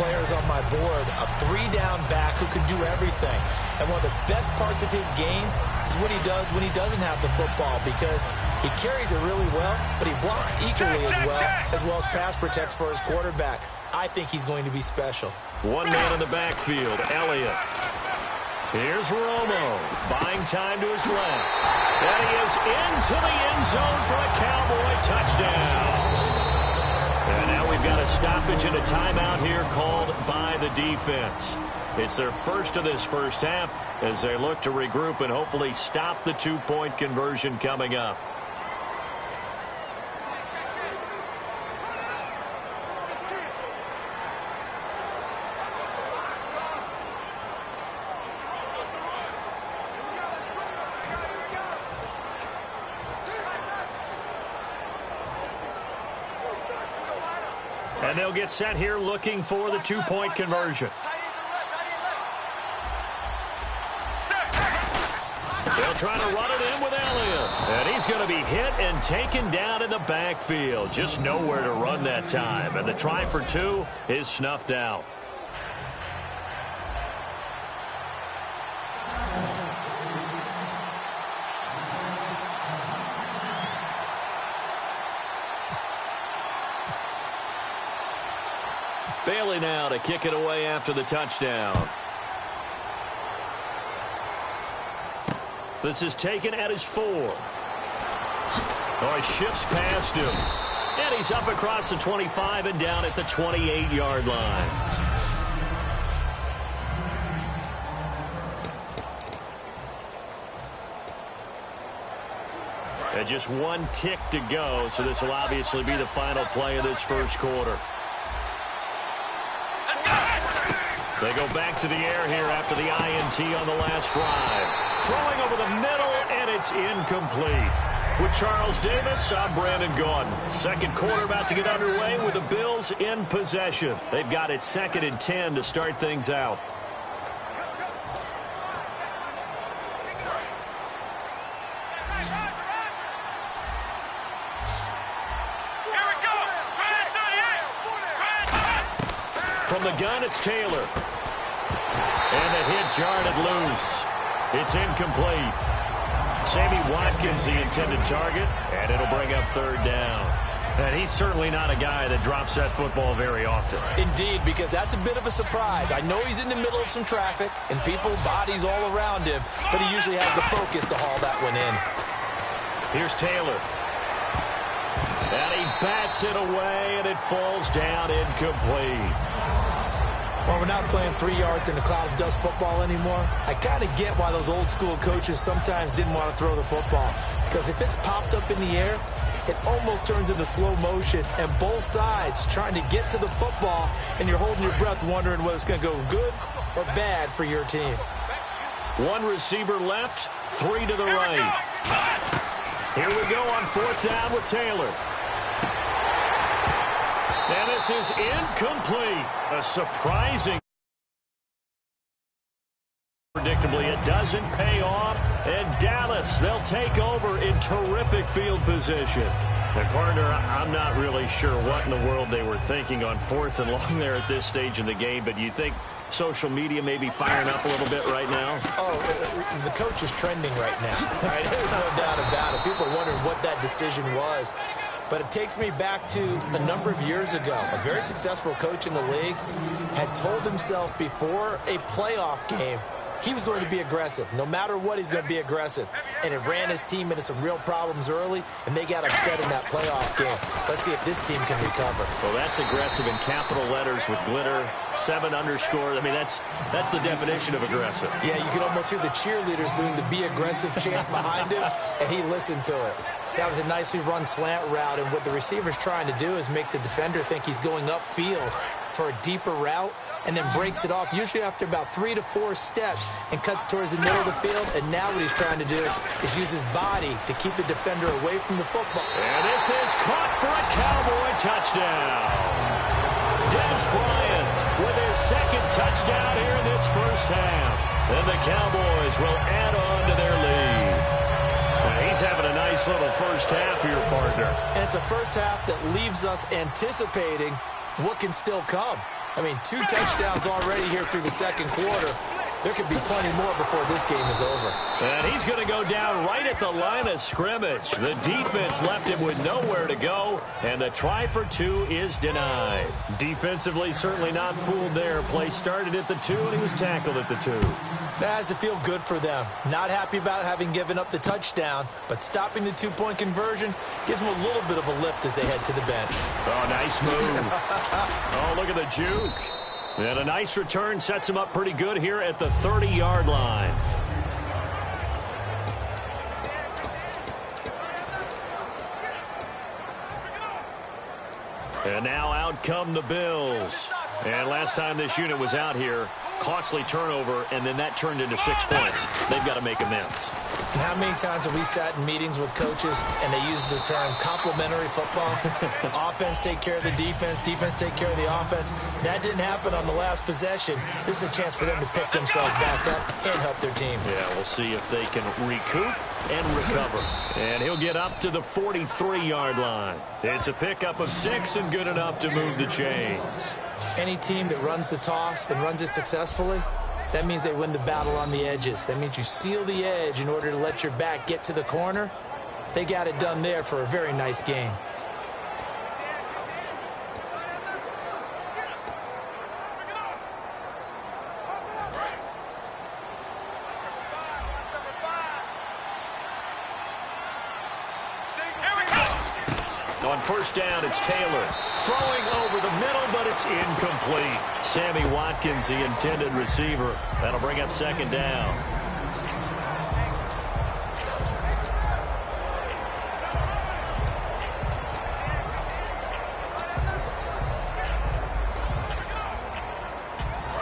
players on my board, a three-down back who can do everything. And one of the best parts of his game is what he does when he doesn't have the football, because he carries it really well, but he blocks equally as well as pass protects for his quarterback. I think he's going to be special. One man in the backfield, Elliott. Here's Romo, buying time to his left. And he is into the end zone for a Cowboy touchdown. And now we've got a stoppage and a timeout here called by the defense. It's their first of this first half as they look to regroup and hopefully stop the two-point conversion coming up. And they'll get set here looking for the two-point conversion. They'll try to run it in with Elliott. And he's going to be hit and taken down in the backfield. Just nowhere to run that time. And the try for two is snuffed out. Bailey now to kick it away after the touchdown. This is taken at his 4. Oh, he shifts past him. And he's up across the 25 and down at the 28-yard line. And just one tick to go, so this will obviously be the final play of this first quarter. They go back to the air here after the INT on the last drive. Throwing over the middle, and it's incomplete. With Charles Davis, I'm Brandon Gordon. Second quarter about to get underway with the Bills in possession. They've got it 2nd and 10 to start things out. From the gun, it's Taylor. And the hit jarred it loose. It's incomplete. Sammy Watkins, the intended target, and it'll bring up 3rd down. And he's certainly not a guy that drops that football very often. Indeed, because that's a bit of a surprise. I know he's in the middle of some traffic and people, bodies all around him, but he usually has the focus to haul that one in. Here's Taylor. And he bats it away, and it falls down incomplete. Well, we're not playing 3 yards in a cloud of dust football anymore. I kind of get why those old school coaches sometimes didn't want to throw the football. Because if it's popped up in the air, it almost turns into slow motion. And both sides trying to get to the football, and you're holding your breath wondering whether it's going to go good or bad for your team. One receiver left, 3 to the right. Here we go on 4th down with Taylor. And this is incomplete. A surprising. Predictably, it doesn't pay off. And Dallas, they'll take over in terrific field position. And, partner, I'm not really sure what in the world they were thinking on 4th and long there at this stage in the game, but you think social media may be firing up a little bit right now? Oh, the coach is trending right now. Right? There's no doubt about it. People are wondering what that decision was. But it takes me back to a number of years ago. A very successful coach in the league had told himself before a playoff game he was going to be aggressive. No matter what, he's going to be aggressive. And it ran his team into some real problems early, and they got upset in that playoff game. Let's see if this team can recover. Well, that's aggressive in capital letters with glitter, 7 underscore. I mean, that's the definition of aggressive. Yeah, you can almost hear the cheerleaders doing the be aggressive chant behind him, and he listened to it. That was a nicely run slant route, and what the receiver's trying to do is make the defender think he's going upfield for a deeper route, and then breaks it off, usually after about 3 to 4 steps, and cuts towards the middle of the field. And now what he's trying to do is use his body to keep the defender away from the football. And this is caught for a Cowboy touchdown. Des Bryant with his 2nd touchdown here in this first half. And the Cowboys will add on to their lead. Now he's having a nice little first half here, partner. And it's a first half that leaves us anticipating what can still come. I mean, 2 touchdowns already here through the second quarter. There could be plenty more before this game is over. And he's going to go down right at the line of scrimmage. The defense left him with nowhere to go, and the try for 2 is denied. Defensively, certainly not fooled there. Play started at the 2, and he was tackled at the 2. That has to feel good for them. Not happy about having given up the touchdown, but stopping the 2-point conversion gives them a little bit of a lift as they head to the bench. Oh, nice move. Oh, look at the juke. And a nice return sets him up pretty good here at the 30-yard line. And now out come the Bills. And last time this unit was out here, costly turnover, and then that turned into 6 points. They've got to make amends. And how many times have we sat in meetings with coaches and they use the term complementary football? Offense take care of the defense, defense take care of the offense. That didn't happen on the last possession. This is a chance for them to pick themselves back up and help their team. Yeah, we'll see if they can recoup and recover. And he'll get up to the 43-yard line. It's a pickup of 6 and good enough to move the chains. Any team that runs the toss and runs it successfully, that means they win the battle on the edges. That means you seal the edge in order to let your back get to the corner. They got it done there for a very nice game. On first down, it's Taylor. Throwing over the middle, but it's incomplete. Sammy Watkins, the intended receiver. That'll bring up second down.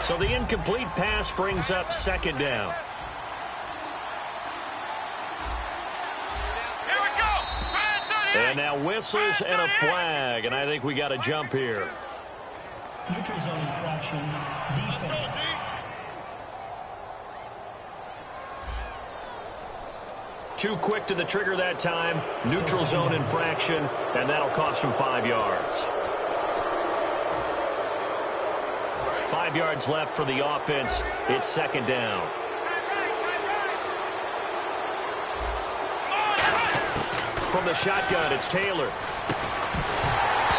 So the incomplete pass brings up second down. And now whistles and a flag, and I think we got a jump here. Neutral zone infraction, defense. Too quick to the trigger that time. Neutral zone infraction, and that'll cost him 5 yards. 5 yards left for the offense. It's second down. From the shotgun, it's Taylor.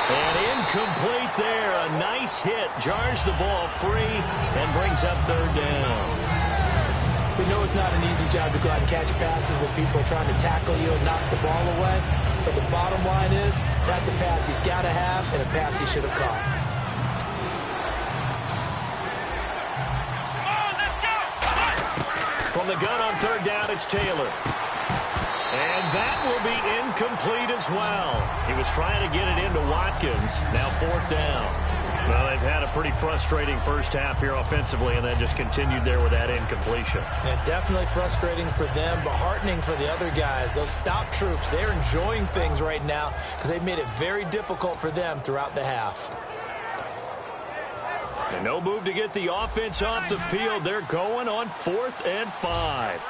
And incomplete there. A nice hit. Jars the ball free and brings up third down. We know it's not an easy job to go out and catch passes when people are trying to tackle you and knock the ball away. But the bottom line is, that's a pass he's got to have and a pass he should have caught. From the gun on third down, it's Taylor. And that will be incomplete as well. He was trying to get it into Watkins. Now fourth down. Well, they've had a pretty frustrating first half here offensively, and that just continued there with that incompletion. Yeah, definitely frustrating for them, but heartening for the other guys. Those stop troops, they're enjoying things right now because they've made it very difficult for them throughout the half. And no move to get the offense off the field. They're going on 4th and 5.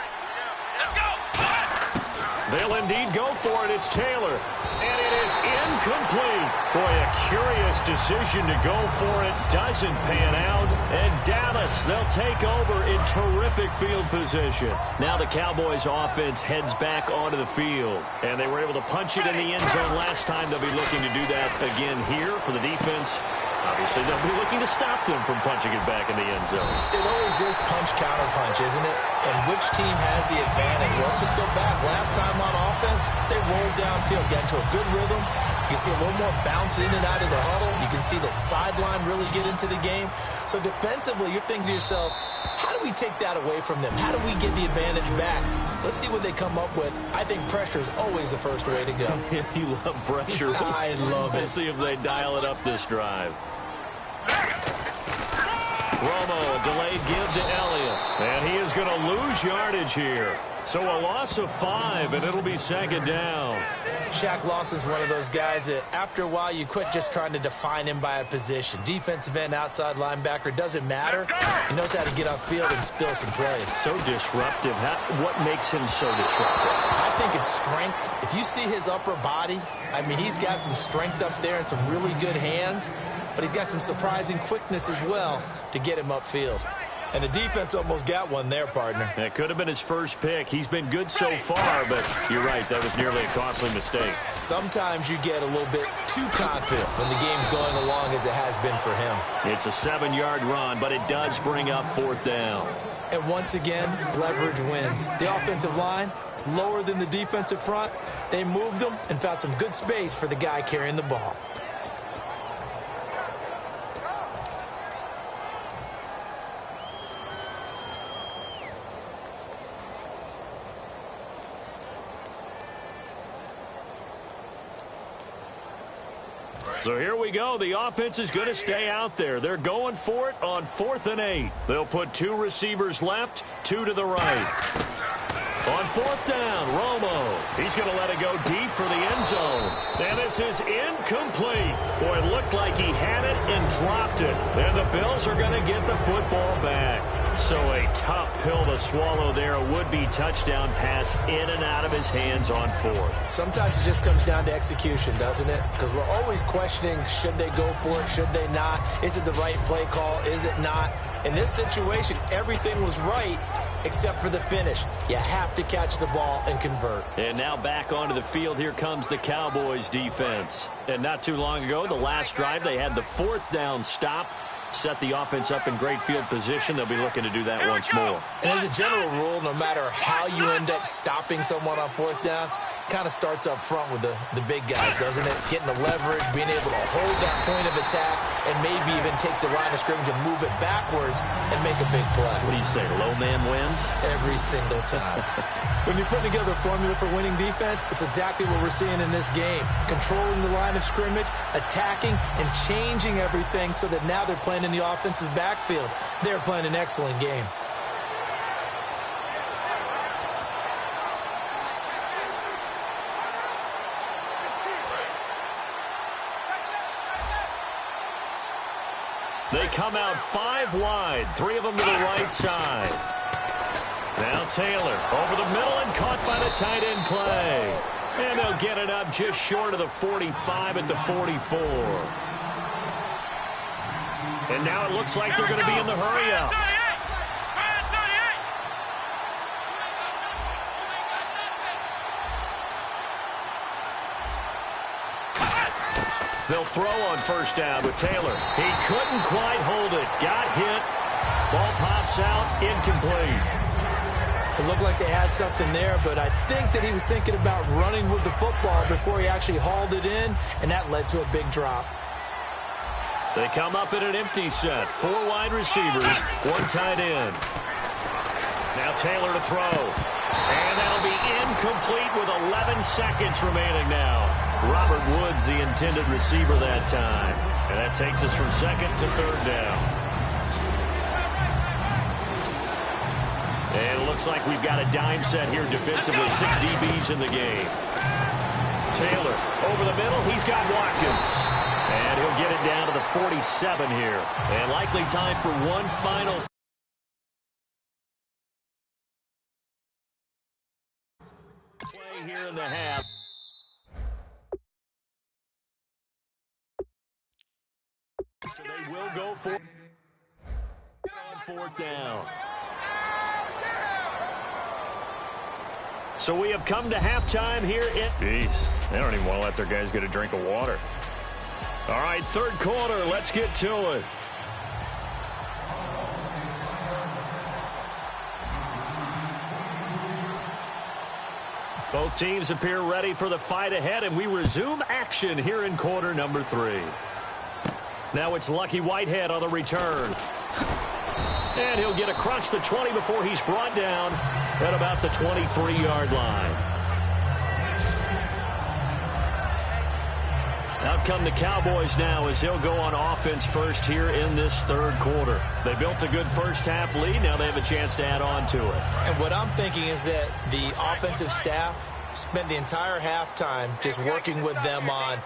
They'll indeed go for it. It's Taylor. And it is incomplete. Boy, a curious decision to go for it. Doesn't pan out. And Dallas, they'll take over in terrific field position. Now the Cowboys offense heads back onto the field. And they were able to punch it in the end zone last time. They'll be looking to do that again here for the defense. Obviously, they'll be looking to stop them from punching it back in the end zone. It always is punch-counter-punch, isn't it? And which team has the advantage? Well, let's just go back. Last time on offense, they rolled downfield, got into a good rhythm. You can see a little more bounce in and out of the huddle. You can see the sideline really get into the game. So defensively, you're thinking to yourself, how do we take that away from them? How do we get the advantage back? Let's see what they come up with. I think pressure is always the first way to go. You love pressure. I love it. We'll see if they dial it up this drive. Romo, delayed give to Elliott. And he is going to lose yardage here. So a loss of 5, and it'll be second down. Shaq Lawson's one of those guys that after a while you quit just trying to define him by a position. Defensive end, outside linebacker, doesn't matter. He knows how to get upfield and spill some plays. So disruptive. What makes him so disruptive? I think it's strength. If you see his upper body, I mean, he's got some strength up there and some really good hands. but he's got some surprising quickness as well to get him upfield. And the defense almost got one there, partner. That could have been his first pick. He's been good so far, but you're right, that was nearly a costly mistake. Sometimes you get a little bit too confident when the game's going along as it has been for him. It's a 7-yard run, but it does bring up 4th down. And once again, leverage wins. The offensive line, lower than the defensive front. They moved them and found some good space for the guy carrying the ball. So here we go. The offense is going to stay out there. They're going for it on 4th and 8. They'll put 2 receivers left, 2 to the right. On 4th down, Romo. He's going to let it go deep for the end zone. And this is incomplete. Boy, it looked like he had it and dropped it. And the Bills are going to get the football back. So a tough pill to swallow there. A would-be touchdown pass in and out of his hands on 4th. Sometimes it just comes down to execution, doesn't it? Because we're always questioning, should they go for it, should they not? Is it the right play call, is it not? In this situation, everything was right except for the finish. You have to catch the ball and convert. And now back onto the field. Here comes the Cowboys defense. And not too long ago, the last drive, they had the 4th down stop. Set the offense up in great field position. They'll be looking to do that once more. And as a general rule, no matter how you end up stopping someone on 4th down, kind of starts up front with the big guys, doesn't it? Getting the leverage, being able to hold that point of attack, and maybe even take the line of scrimmage and move it backwards and make a big play. What do you say, low man wins? Every single time. When you put together a formula for winning defense, it's exactly what we're seeing in this game. Controlling the line of scrimmage, attacking, and changing everything so that now they're playing in the offense's backfield. They're playing an excellent game. They come out 5 wide, 3 of them to the right side. Now Taylor over the middle and caught by the tight end Clay. And they'll get it up just short of the 45 at the 44. And now it looks like they're going to be in the hurry up. They'll throw on 1st down with Taylor. He couldn't quite hold it. Got hit. Ball pops out. Incomplete. It looked like they had something there, but I think that he was thinking about running with the football before he actually hauled it in, and that led to a big drop. They come up in an empty set. 4 wide receivers, 1 tight end. Now Taylor to throw. And that'll be incomplete with 11 seconds remaining now. Robert Woods, the intended receiver that time. And that takes us from 2nd to 3rd down. And it looks like we've got a dime set here defensively. 6 DBs in the game. Taylor over the middle. He's got Watkins. And he'll get it down to the 47 here. And likely time for one final play here in the half. So they will go for it on 4th down. So we have come to halftime here in... Jeez, they don't even want to let their guys get a drink of water. All right, 3rd quarter, let's get to it. Both teams appear ready for the fight ahead, and we resume action here in quarter number 3. Now it's Lucky Whitehead on the return. And he'll get across the 20 before he's brought down at about the 23-yard line. Out come the Cowboys now as they'll go on offense first here in this 3rd quarter. They built a good first-half lead. Now they have a chance to add on to it. And what I'm thinking is that the offensive staff spent the entire halftime just working with them on,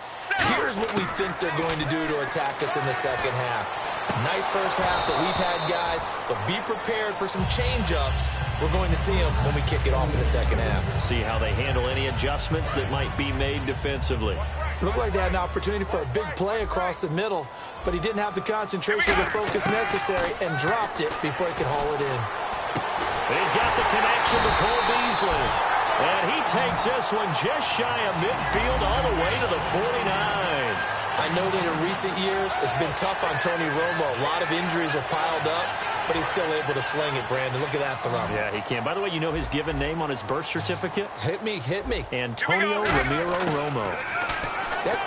here's what we think they're going to do to attack us in the second half. A nice first half that we've had, guys, but be prepared for some change-ups. We're going to see them when we kick it off in the second half. See how they handle any adjustments that might be made defensively. Looked like they had an opportunity for a big play across the middle, but he didn't have the concentration or the focus necessary and dropped it before he could haul it in. He's got the connection to Cole Beasley. And he takes this one just shy of midfield all the way to the 49. I know that in recent years it's been tough on Tony Romo. A lot of injuries have piled up, but he's still able to sling it, Brandon. Look at that throw. Yeah, he can. By the way, you know his given name on his birth certificate? Hit me. Antonio Ramiro Romo. That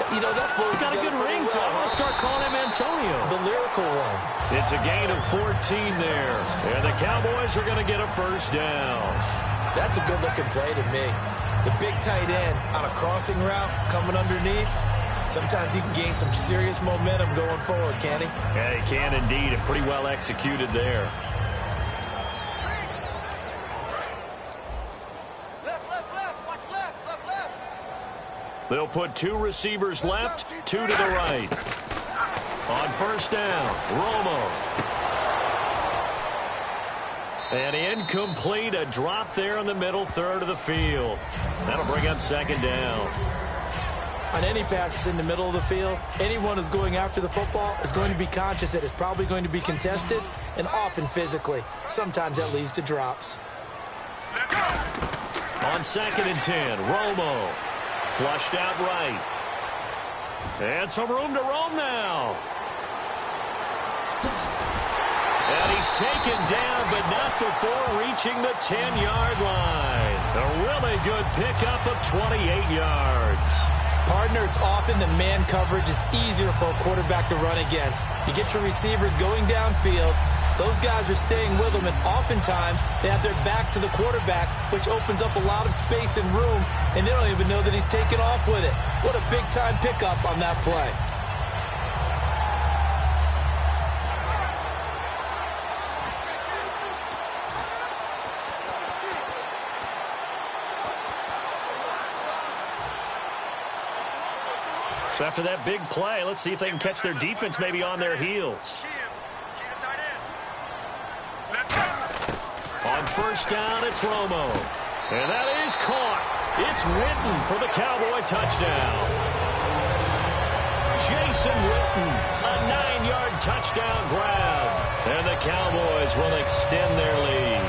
flows. He's got a good ring to him. I'll start calling him Antonio. The lyrical one. It's a gain of 14 there. And the Cowboys are going to get a first down. That's a good-looking play to me. The big tight end on a crossing route coming underneath. Sometimes he can gain some serious momentum going forward, can't he? Yeah, he can indeed, and pretty well executed there. Left. Watch left. They'll put 2 receivers left, 2 to the right. On first down, Romo. And incomplete, a drop there in the middle third of the field. That'll bring up second down. On any passes in the middle of the field, anyone who's going after the football is going to be conscious that it's probably going to be contested and often physically. Sometimes that leads to drops. On 2nd and 10, Romo. Flushed out right. And some room to roam now. And he's taken down, but not before reaching the 10-yard line. A really good pickup of 28 yards. Partner, it's often the man coverage is easier for a quarterback to run against. You get your receivers going downfield. Those guys are staying with them, and oftentimes they have their back to the quarterback, which opens up a lot of space and room, and they don't even know that he's taken off with it. What a big-time pickup on that play. So after that big play, let's see if they can catch their defense maybe on their heels. On first down, it's Romo. And that is caught. It's Witten for the Cowboy touchdown. Jason Witten, a 9-yard touchdown grab. And the Cowboys will extend their lead.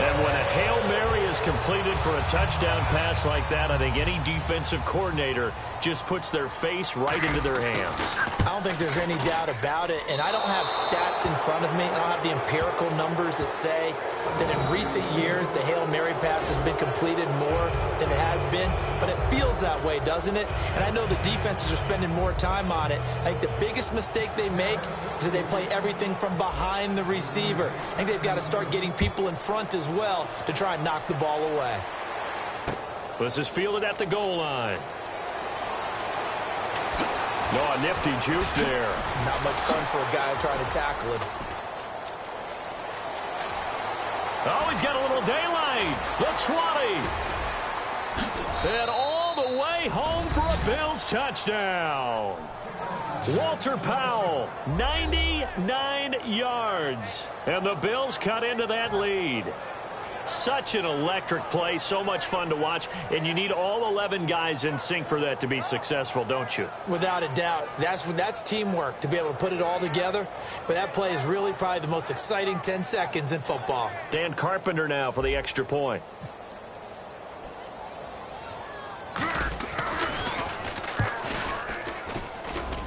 And when a Hail Mary is completed for a touchdown pass like that, I think any defensive coordinator just puts their face right into their hands. I don't think there's any doubt about it, and I don't have stats in front of me. I don't have the empirical numbers that say that in recent years the Hail Mary pass has been completed more than it has been, but it feels that way, doesn't it? And I know the defenses are spending more time on it. I think the biggest mistake they make is that they play everything from behind the receiver. I think they've got to start getting people in front as well to try and knock the ball away. This is fielded at the goal line. No, a nifty juke there. Not much fun for a guy trying to tackle him. Oh, he's got a little daylight. The 20. And all the way home for a Bills touchdown. Walter Powell, 99 yards. And the Bills cut into that lead. Such an electric play, so much fun to watch, and you need all 11 guys in sync for that to be successful, don't you? Without a doubt. That's teamwork, to be able to put it all together. But that play is really probably the most exciting 10 seconds in football. Dan Carpenter now for the extra point.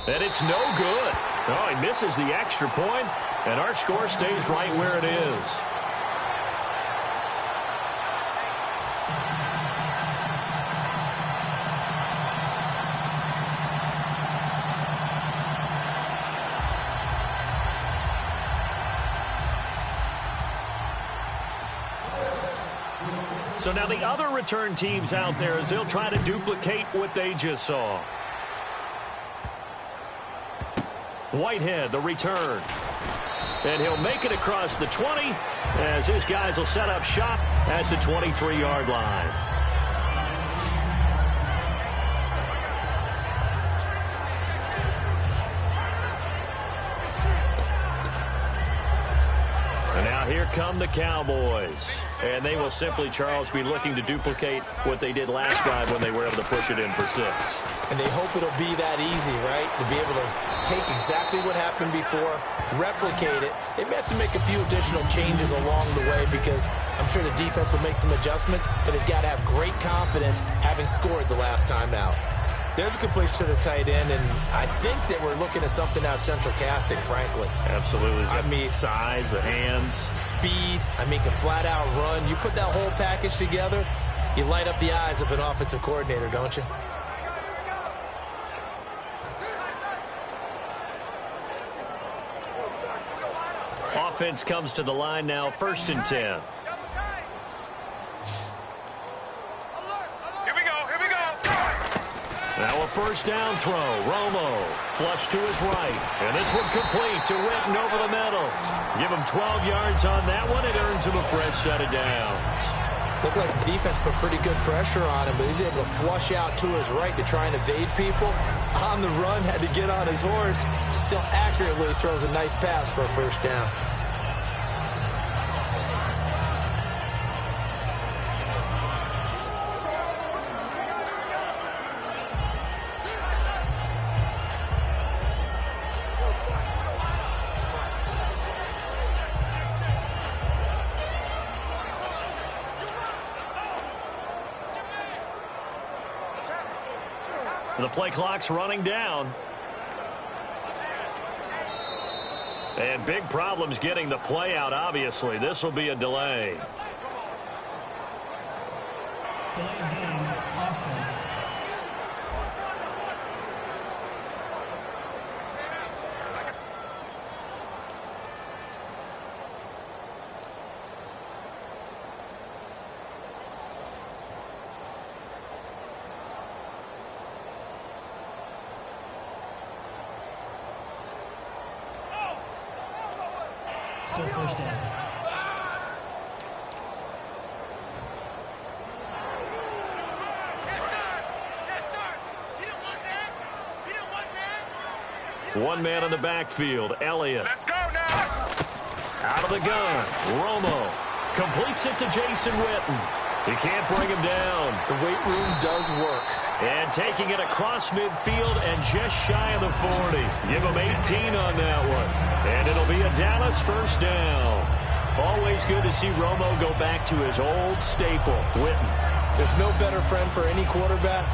And it's no good. Oh, he misses the extra point, and our score stays right where it is. So now the other return teams out there as they'll try to duplicate what they just saw. Whitehead, the return. And he'll make it across the 20 as his guys will set up shop at the 23-yard line. And now Now here come the Cowboys. And they will simply, Charles, be looking to duplicate what they did last drive when they were able to push it in for 6. And they hope it'll be that easy, right? To be able to take exactly what happened before, replicate it. They may have to make a few additional changes along the way because I'm sure the defense will make some adjustments, but they've got to have great confidence having scored the last time out. There's a completion to the tight end, and I think that we're looking at something out of central casting, frankly. Absolutely. I mean, size, the hands. Speed. I mean, can flat out run. You put that whole package together, you light up the eyes of an offensive coordinator, don't you? Offense comes to the line now, 1st and 10. Now a first down throw. Romo flush to his right. And this one complete to Witten over the middle. Give him 12 yards on that one. It earns him a fresh set of downs. Looked like the defense put pretty good pressure on him, but he's able to flush out to his right to try and evade people. On the run, had to get on his horse. Still accurately throws a nice pass for a first down. The play clock's running down. And big problems getting the play out, obviously. This will be a delay. Delay game, offense. Still first down. One man in the backfield, Elliott. Let's go now. Out of the gun, Romo completes it to Jason Witten. He can't bring him down. The weight room does work. And taking it across midfield and just shy of the 40. Give him 18 on that one. And it'll be a Dallas first down. Always good to see Romo go back to his old staple, Witten. There's no better friend for any quarterback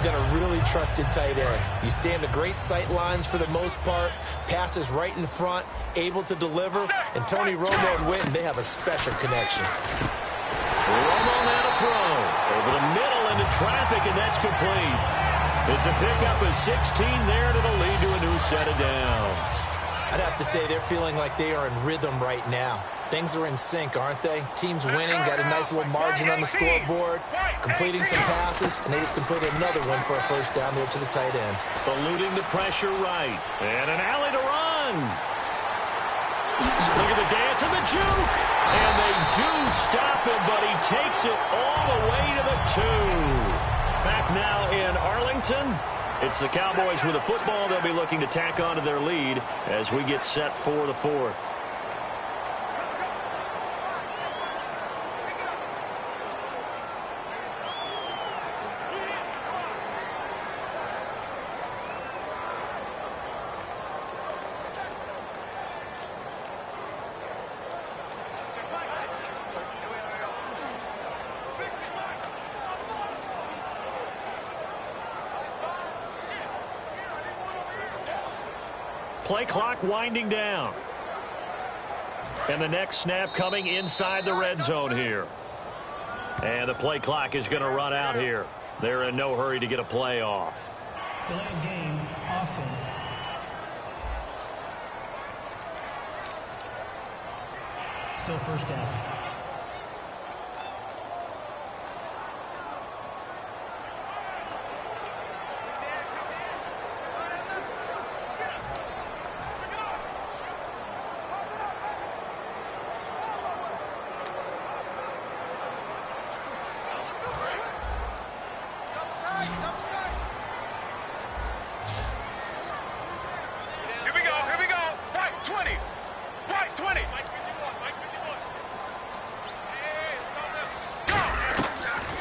than a really trusted tight end. You stand to great sight lines for the most part, passes right in front, able to deliver, and Tony Romo and Witten, they have a special connection. Romo now to throw. Over the middle into traffic, and that's complete. It's a pickup of 16 there, and it'll lead to a new set of downs. I'd have to say they're feeling like they are in rhythm right now. Things are in sync, aren't they? Team's winning, got a nice little margin on the scoreboard, completing some passes, and they just completed another one for a first down there to the tight end. Eluding the pressure right. And an alley to run. Look at the dance and the juke. And they do stop him, but he takes it all the way to the 2. Back now in Arlington. It's the Cowboys with a football. They'll be looking to tack on to their lead as we get set for the 4th. Play clock winding down. And the next snap coming inside the red zone here. And the play clock is going to run out here. They're in no hurry to get a play off. Delay game, offense. Still first down.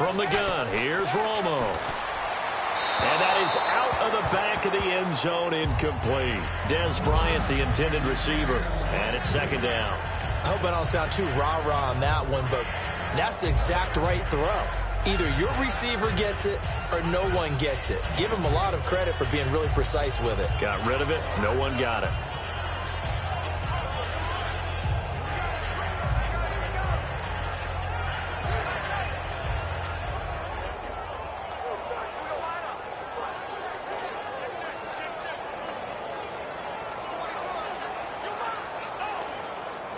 From the gun, here's Romo. And that is out of the back of the end zone, incomplete. Dez Bryant, the intended receiver, and it's second down. I hope I don't sound too rah-rah on that one, but that's the exact right throw. Either your receiver gets it or no one gets it. Give him a lot of credit for being really precise with it. Got rid of it. No one got it.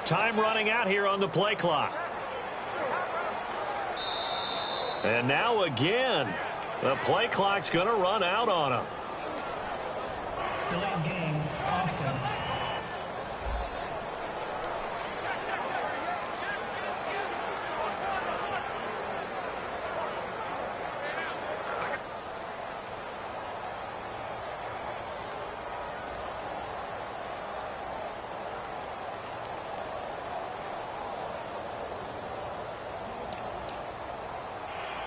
Time running out here on the play clock. And now again, the play clock's going to run out on him. Delayed game, offense.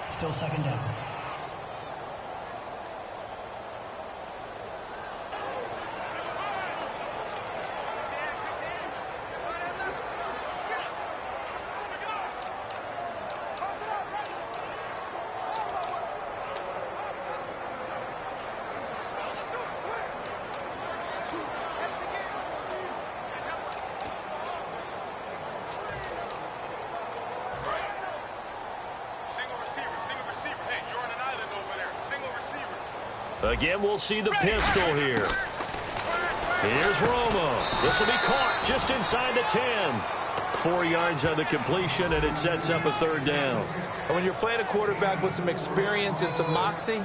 Still second down. Again, we'll see the pistol here. Here's Romo. This will be caught just inside the 10. 4 yards on the completion, and it sets up a third down. And when you're playing a quarterback with some experience and some moxie,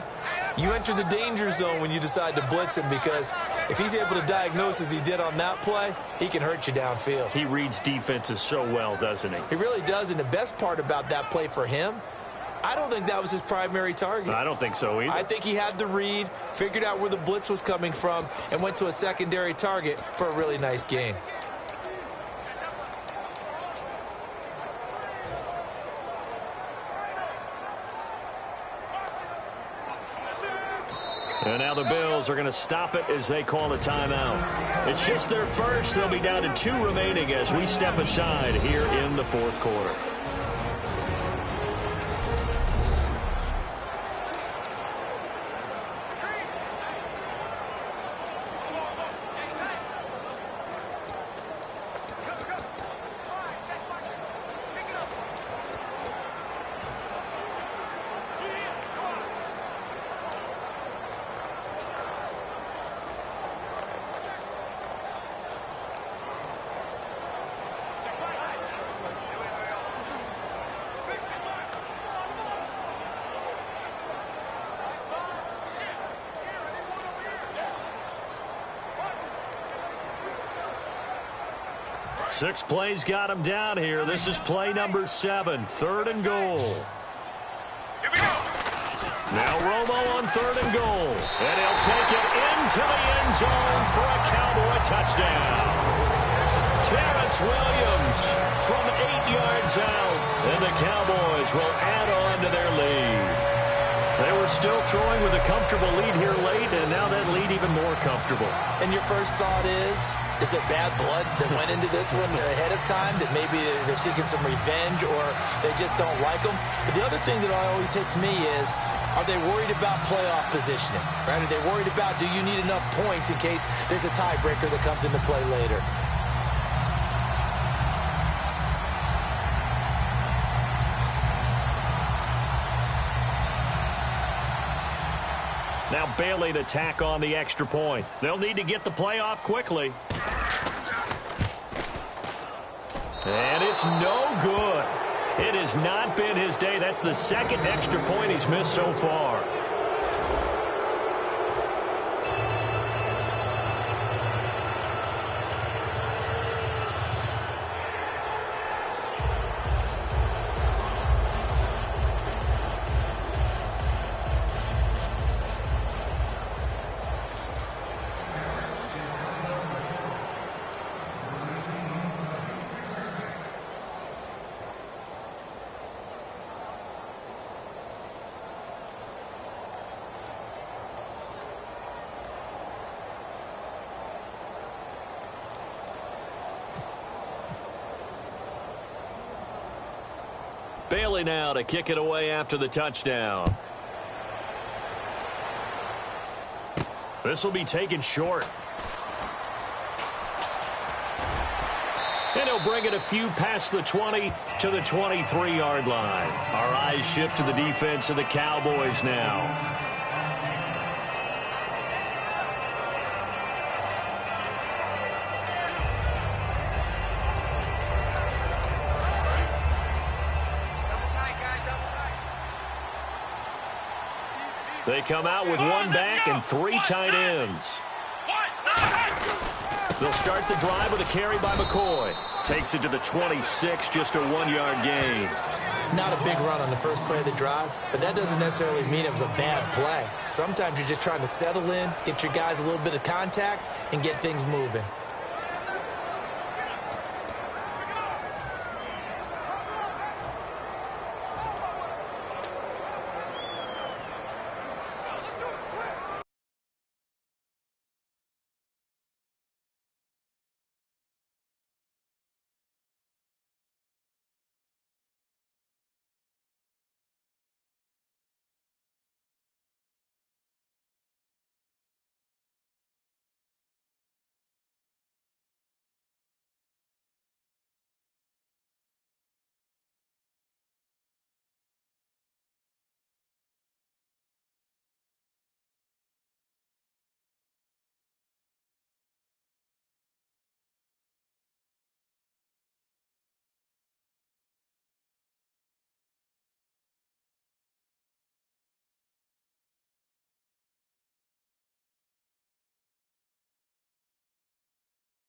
you enter the danger zone when you decide to blitz him, because if he's able to diagnose as he did on that play, he can hurt you downfield. He reads defenses so well, doesn't he? He really does, and the best part about that play for him, I don't think that was his primary target. I don't think so either. I think he had the read, figured out where the blitz was coming from, and went to a secondary target for a really nice gain. And now the Bills are going to stop it as they call a timeout. It's just their first. They'll be down to 2 remaining as we step aside here in the fourth quarter. Six plays got him down here. This is play number 7, 3rd and goal. Here we go. Now Romo on 3rd and goal. And he'll take it into the end zone for a Cowboy touchdown. Terrence Williams from 8 yards out. And the Cowboys will add on to their lead. They were still throwing with a comfortable lead here late, and now that lead even more comfortable. And your first thought is it bad blood that went into this one ahead of time, that maybe they're seeking some revenge or they just don't like them? But the other thing that always hits me is, are they worried about playoff positioning? Right? Are they worried about, do you need enough points in case there's a tiebreaker that comes into play later? Now Bailey to tack on the extra point. They'll need to get the play off quickly. And it's no good. It has not been his day. That's the second extra point he's missed so far. Bailey now to kick it away after the touchdown. This will be taken short. And he'll bring it a few past the 20 to the 23-yard line. Our eyes shift to the defense of the Cowboys now. They come out with one back and three tight ends. They'll start the drive with a carry by McCoy. Takes it to the 26, just a 1-yard gain. Not a big run on the first play of the drive, but that doesn't necessarily mean it was a bad play. Sometimes you're just trying to settle in, get your guys a little bit of contact, and get things moving.